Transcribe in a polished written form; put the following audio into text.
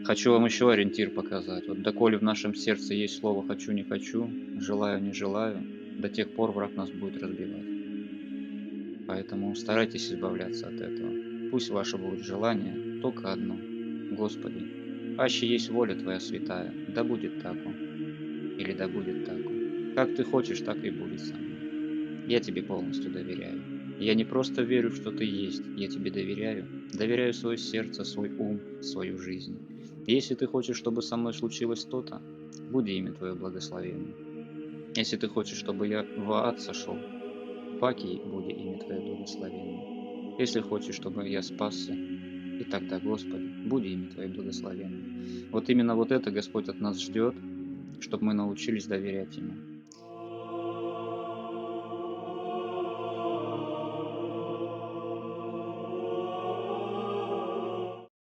Хочу вам еще ориентир показать. Вот доколе в нашем сердце есть слово «хочу, не хочу», «желаю, не желаю», до тех пор враг нас будет разбивать. Поэтому старайтесь избавляться от этого. Пусть ваше будет желание только одно. Господи, аще есть воля Твоя святая, да будет тако, или да будет тако. Как Ты хочешь, так и будет со мной. Я Тебе полностью доверяю. Я не просто верю, что Ты есть, я Тебе доверяю. Доверяю свое сердце, свой ум, свою жизнь. Если Ты хочешь, чтобы со мной случилось то-то, буди имя Твое благословенно. Если Ты хочешь, чтобы я в ад сошел, паки буди имя Твое благословенно. Если хочешь, чтобы я спасся, и тогда, Господи, буди имя Твое благословенно. Вот именно вот это Господь от нас ждет, чтобы мы научились доверять Ему.